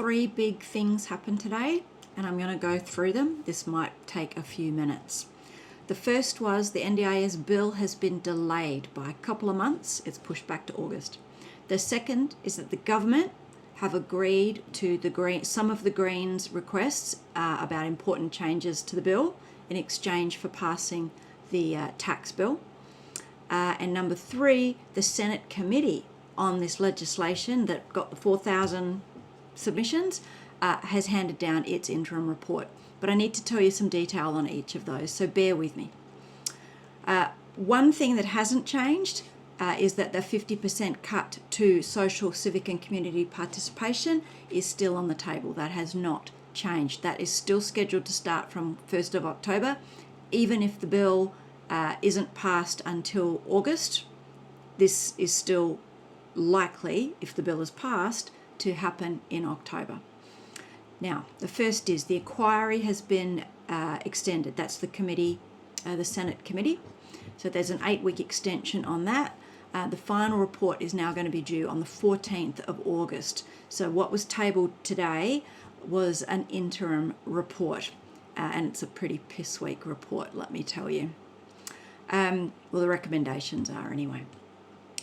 3 big things happened today, and I'm going to go through them. This might take a few minutes. The first was the NDIS bill has been delayed by a couple of months. It's pushed back to August. The second is that the government have agreed to some of the Greens' requests about important changes to the bill in exchange for passing the tax bill. And number 3, the Senate committee on this legislation that got the 4,000 submissions has handed down its interim report. But I need to tell you some detail on each of those, so bear with me. One thing that hasn't changed is that the 50% cut to social, civic and community participation is still on the table. That has not changed. That is still scheduled to start from 1st of October. Even if the bill isn't passed until August, this is still likely, if the bill is passed, to happen in October. Now, the first is the inquiry has been extended. That's the committee, the Senate committee. So there's an 8-week extension on that. The final report is now going to be due on the 14th of August. So what was tabled today was an interim report, and it's a pretty piss-weak report, let me tell you. Well, the recommendations are anyway.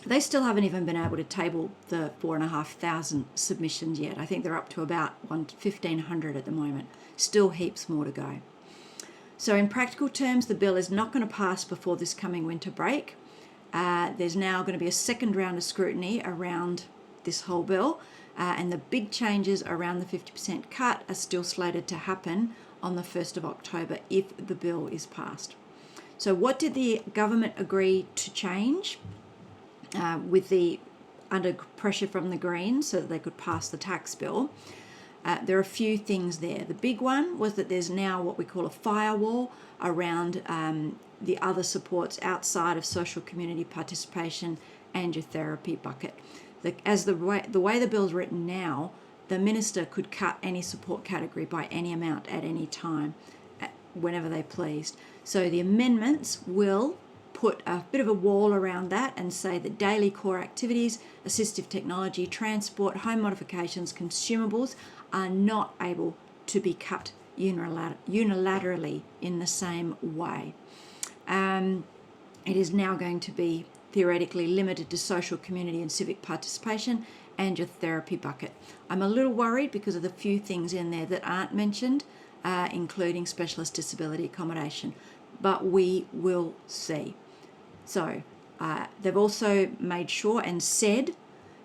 They still haven't even been able to table the 4,500 submissions yet. I think they're up to about 1,500 at the moment. Still heaps more to go. So in practical terms, the bill is not going to pass before this coming winter break. There's now going to be a second round of scrutiny around this whole bill, and the big changes around the 50% cut are still slated to happen on the 1st of October if the bill is passed. So what did the government agree to change under pressure from the Greens so that they could pass the tax bill? There are a few things there. The big one was that there's now what we call a firewall around the other supports outside of social community participation and your therapy bucket. The way the bill's written now, the minister could cut any support category by any amount at any time, whenever they pleased. So the amendments will put a bit of a wall around that and say that daily core activities, assistive technology, transport, home modifications, consumables are not able to be cut unilaterally in the same way. It is now going to be theoretically limited to social, community and civic participation and your therapy bucket. I'm a little worried because of the few things in there that aren't mentioned, including specialist disability accommodation, but we will see. So they've also made sure and said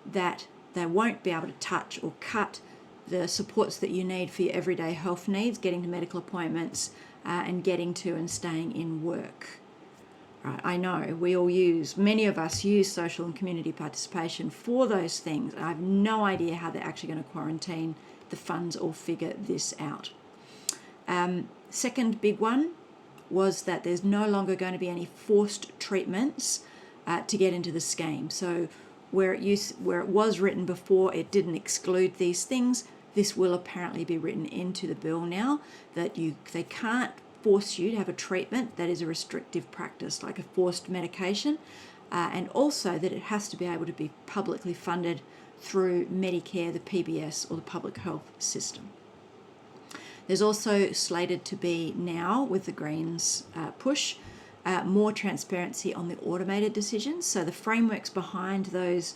that they won't be able to touch or cut the supports that you need for your everyday health needs, getting to medical appointments and getting to and staying in work. Right, I know many of us use social and community participation for those things. I have no idea how they're actually going to quarantine the funds or figure this out. Second big one was that there's no longer going to be any forced treatments to get into the scheme. So where it was written before, it didn't exclude these things. This will apparently be written into the bill now, that they can't force you to have a treatment that is a restrictive practice, like a forced medication, and also that it has to be able to be publicly funded through Medicare, the PBS, or the public health system. There's also slated to be now, with the Greens push, more transparency on the automated decisions. So the frameworks behind those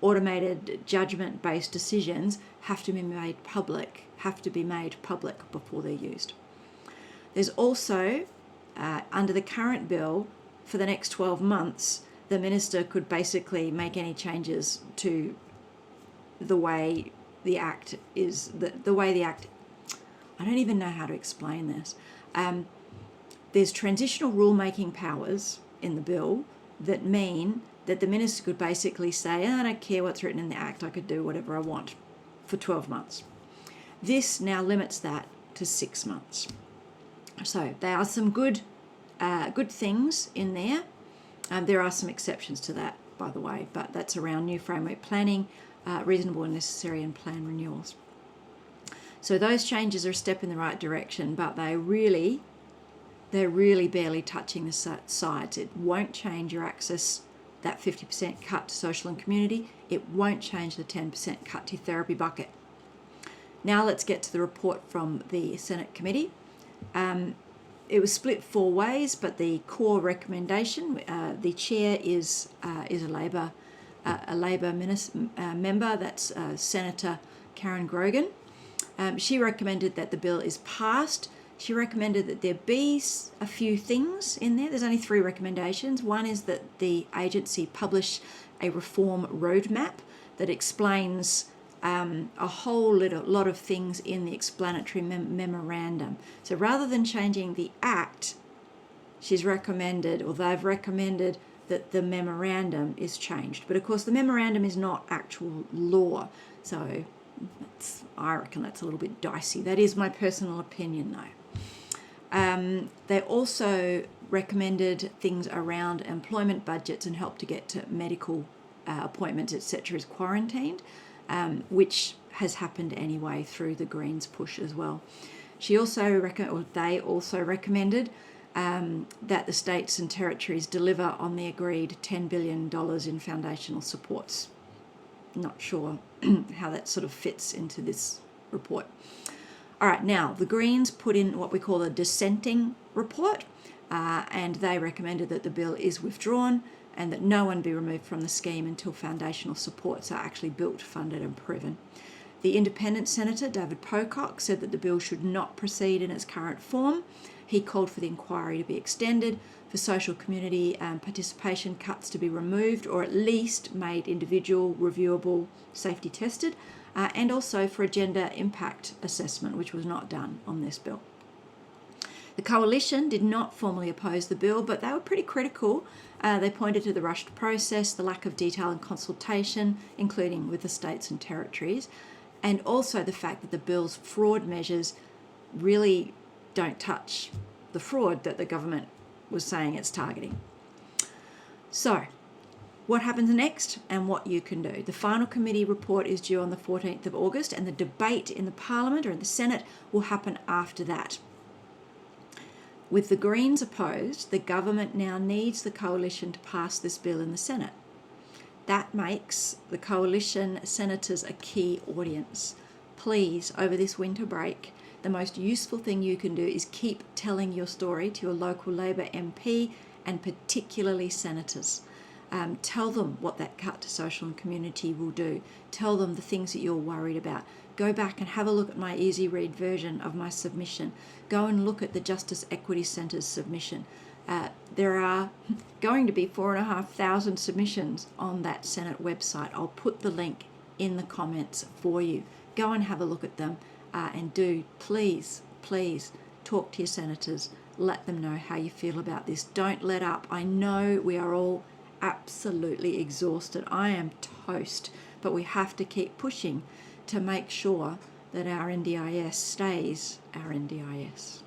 automated judgment-based decisions have to be made public before they're used. There's also, under the current bill, for the next 12 months, the minister could basically make any changes to the way the Act is, the way the Act, I don't even know how to explain this. There's transitional rulemaking powers in the bill that mean that the minister could basically say, I don't care what's written in the Act, I could do whatever I want for 12 months. This now limits that to 6 months. So there are some good things in there. There are some exceptions to that, by the way, but that's around new framework planning, reasonable and necessary, and plan renewals. So those changes are a step in the right direction, but they're really barely touching the sides. It won't change your access, that 50% cut to social and community. It won't change the 10% cut to your therapy bucket. Now let's get to the report from the Senate committee. It was split 4 ways, but the core recommendation, the chair is a Labor member, that's Senator Karen Grogan. She recommended that the bill is passed. She recommended that there be a few things in there. There's only 3 recommendations. One is that the agency publish a reform roadmap that explains a whole lot of things in the explanatory memorandum. So rather than changing the act, she's recommended, or they've recommended, that the memorandum is changed. But of course the memorandum is not actual law, so I reckon that's a little bit dicey. That is my personal opinion though. They also recommended things around employment budgets and help to get to medical appointments, etc. is quarantined, which has happened anyway through the Greens push as well. They also recommended that the states and territories deliver on the agreed $10 billion in foundational supports. Not sure how that sort of fits into this report. All right, now the Greens put in what we call a dissenting report, and they recommended that the bill is withdrawn and that no one be removed from the scheme until foundational supports are actually built, funded and proven. The independent senator, David Pocock, said that the bill should not proceed in its current form. He called for the inquiry to be extended, for social community participation cuts to be removed or at least made individual, reviewable, safety tested, and also for a gender impact assessment, which was not done on this bill. The coalition did not formally oppose the bill, but they were pretty critical. They pointed to the rushed process, the lack of detail and consultation, including with the states and territories, and also the fact that the bill's fraud measures really don't touch the fraud that the government was saying it's targeting. So, what happens next and what you can do? The final committee report is due on the 14th of August, and the debate in the Parliament or in the Senate will happen after that. With the Greens opposed, the government now needs the coalition to pass this bill in the Senate. That makes the coalition senators a key audience. Please, over this winter break, the most useful thing you can do is keep telling your story to your local Labor MP and particularly senators. Tell them what that cut to social and community will do. Tell them the things that you're worried about. Go back and have a look at my easy read version of my submission. Go and look at the Justice Equity Centre's submission. There are going to be 4,500 submissions on that Senate website. I'll put the link in the comments for you. Go and have a look at them, and do please talk to your senators. Let them know how you feel about this. Don't let up. I know we are all absolutely exhausted. I am toast, but we have to keep pushing to make sure that our NDIS stays our NDIS.